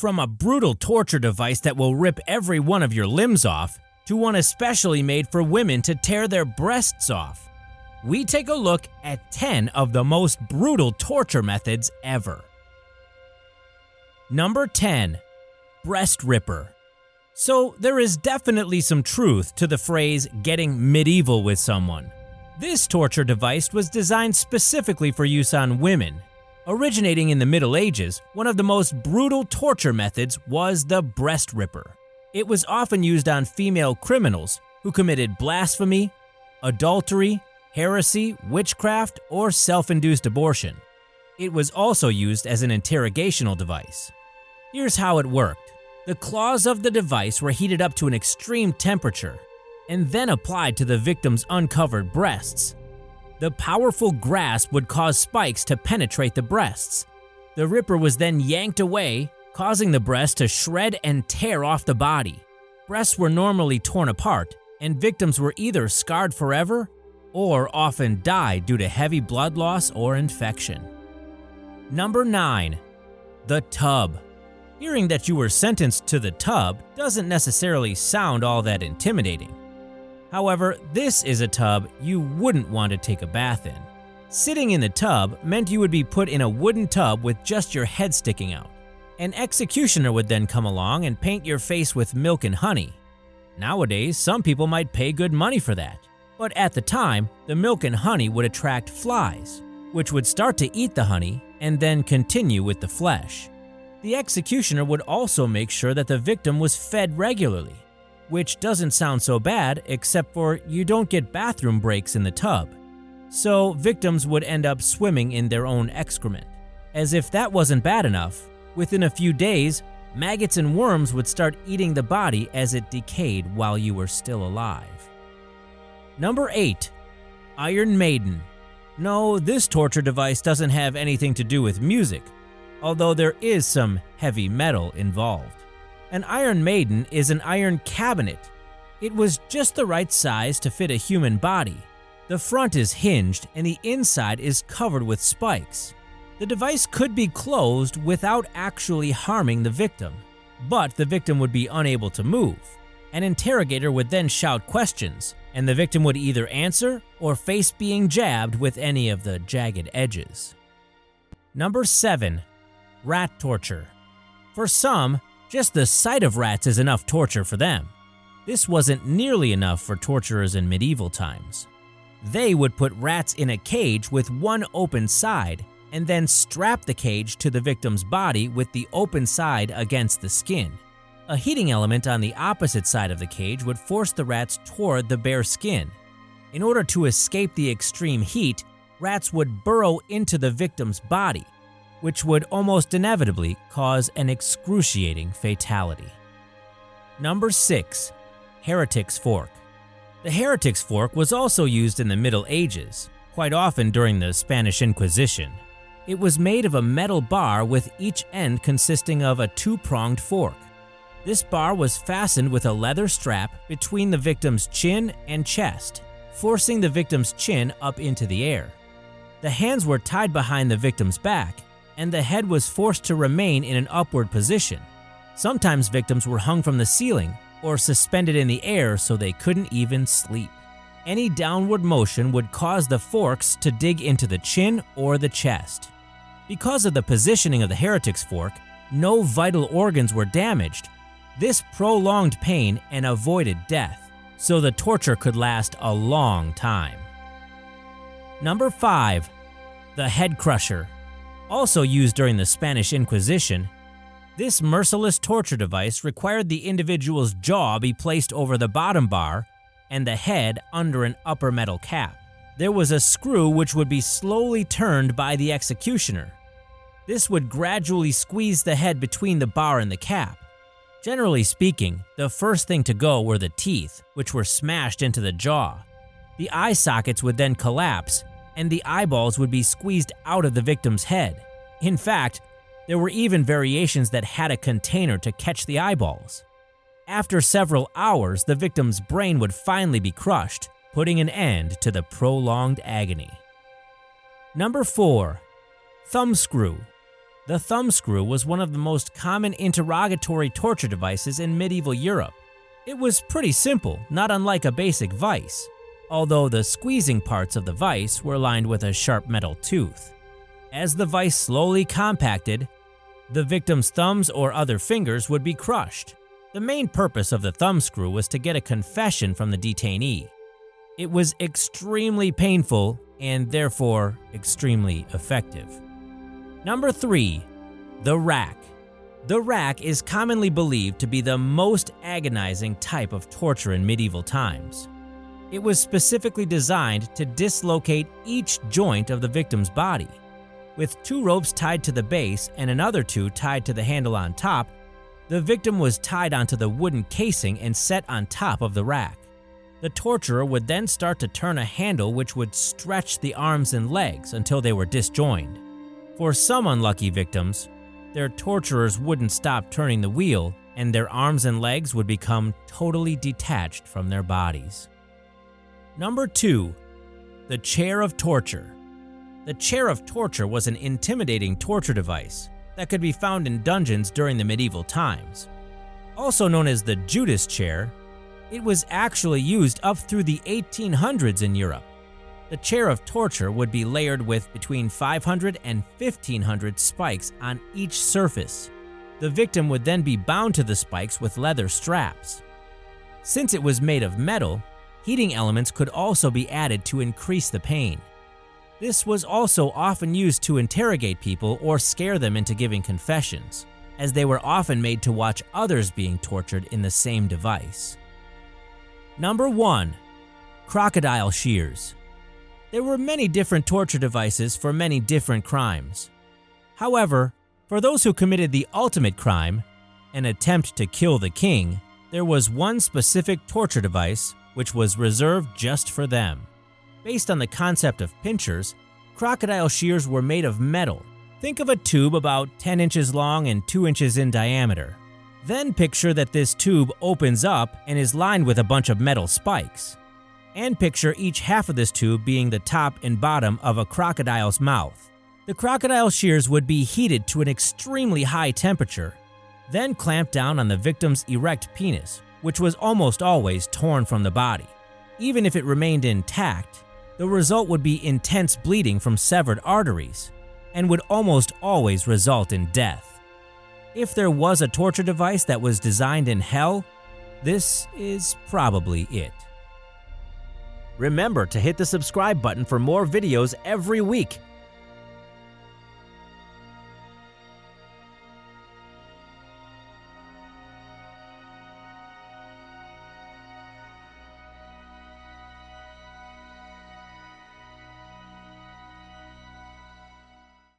From a brutal torture device that will rip every one of your limbs off, to one especially made for women to tear their breasts off, we take a look at 10 of the most brutal torture methods ever. Number 10. Breast Ripper. So there is definitely some truth to the phrase getting medieval with someone. This torture device was designed specifically for use on women. Originating in the Middle Ages, one of the most brutal torture methods was the breast ripper. It was often used on female criminals who committed blasphemy, adultery, heresy, witchcraft, or self-induced abortion. It was also used as an interrogational device. Here's how it worked. The claws of the device were heated up to an extreme temperature and then applied to the victim's uncovered breasts. The powerful grasp would cause spikes to penetrate the breasts. The ripper was then yanked away, causing the breast to shred and tear off the body. Breasts were normally torn apart, and victims were either scarred forever or often died due to heavy blood loss or infection. Number 9. The tub. Hearing that you were sentenced to the tub doesn't necessarily sound all that intimidating. However, this is a tub you wouldn't want to take a bath in. Sitting in the tub meant you would be put in a wooden tub with just your head sticking out. An executioner would then come along and paint your face with milk and honey. Nowadays, some people might pay good money for that. But at the time, the milk and honey would attract flies, which would start to eat the honey and then continue with the flesh. The executioner would also make sure that the victim was fed regularly, which doesn't sound so bad except for you don't get bathroom breaks in the tub. So victims would end up swimming in their own excrement. As if that wasn't bad enough, within a few days, maggots and worms would start eating the body as it decayed while you were still alive. Number 8. Iron Maiden. No, this torture device doesn't have anything to do with music, although there is some heavy metal involved. An Iron Maiden is an iron cabinet. It was just the right size to fit a human body. The front is hinged and the inside is covered with spikes. The device could be closed without actually harming the victim, but the victim would be unable to move. An interrogator would then shout questions, and the victim would either answer or face being jabbed with any of the jagged edges. Number 7. Rat torture. For some, just the sight of rats is enough torture for them. This wasn't nearly enough for torturers in medieval times. They would put rats in a cage with one open side and then strap the cage to the victim's body with the open side against the skin. A heating element on the opposite side of the cage would force the rats toward the bare skin. In order to escape the extreme heat, rats would burrow into the victim's body, which would almost inevitably cause an excruciating fatality. Number 6. Heretics fork. The heretics fork was also used in the Middle Ages, quite often during the Spanish Inquisition. It was made of a metal bar with each end consisting of a two-pronged fork. This bar was fastened with a leather strap between the victim's chin and chest, forcing the victim's chin up into the air. The hands were tied behind the victim's back, and the head was forced to remain in an upward position. Sometimes victims were hung from the ceiling or suspended in the air so they couldn't even sleep. Any downward motion would cause the forks to dig into the chin or the chest. Because of the positioning of the heretics fork, no vital organs were damaged. This prolonged pain and avoided death, so the torture could last a long time. Number 5. The head crusher. Also used during the Spanish Inquisition, this merciless torture device required the individual's jaw be placed over the bottom bar and the head under an upper metal cap. There was a screw which would be slowly turned by the executioner. This would gradually squeeze the head between the bar and the cap. Generally speaking, the first thing to go were the teeth, which were smashed into the jaw. The eye sockets would then collapse, and the eyeballs would be squeezed out of the victim's head. In fact, there were even variations that had a container to catch the eyeballs. After several hours, the victim's brain would finally be crushed, putting an end to the prolonged agony. Number 4. Thumbscrew. The thumbscrew was one of the most common interrogatory torture devices in medieval Europe. It was pretty simple, not unlike a basic vice, although the squeezing parts of the vice were lined with a sharp metal tooth. As the vice slowly compacted, the victim's thumbs or other fingers would be crushed. The main purpose of the thumbscrew was to get a confession from the detainee. It was extremely painful and therefore extremely effective. Number 3. The rack. The rack is commonly believed to be the most agonizing type of torture in medieval times. It was specifically designed to dislocate each joint of the victim's body. With 2 ropes tied to the base and another 2 tied to the handle on top, the victim was tied onto the wooden casing and set on top of the rack. The torturer would then start to turn a handle which would stretch the arms and legs until they were disjoined. For some unlucky victims, their torturers wouldn't stop turning the wheel and their arms and legs would become totally detached from their bodies. Number 2. The chair of torture. The chair of torture was an intimidating torture device that could be found in dungeons during the medieval times. Also known as the Judas chair, it was actually used up through the 1800s in Europe. The chair of torture would be layered with between 500 and 1500 spikes on each surface. The victim would then be bound to the spikes with leather straps. Since it was made of metal, heating elements could also be added to increase the pain. This was also often used to interrogate people or scare them into giving confessions, as they were often made to watch others being tortured in the same device. Number 1. Crocodile shears. There were many different torture devices for many different crimes. However, for those who committed the ultimate crime, an attempt to kill the king, there was one specific torture device which was reserved just for them. Based on the concept of pinchers, crocodile shears were made of metal. Think of a tube about 10 inches long and 2 inches in diameter. Then picture that this tube opens up and is lined with a bunch of metal spikes. And picture each half of this tube being the top and bottom of a crocodile's mouth. The crocodile shears would be heated to an extremely high temperature, then clamped down on the victim's erect penis, which was almost always torn from the body. Even if it remained intact, the result would be intense bleeding from severed arteries, and would almost always result in death. If there was a torture device that was designed in hell, this is probably it. Remember to hit the subscribe button for more videos every week.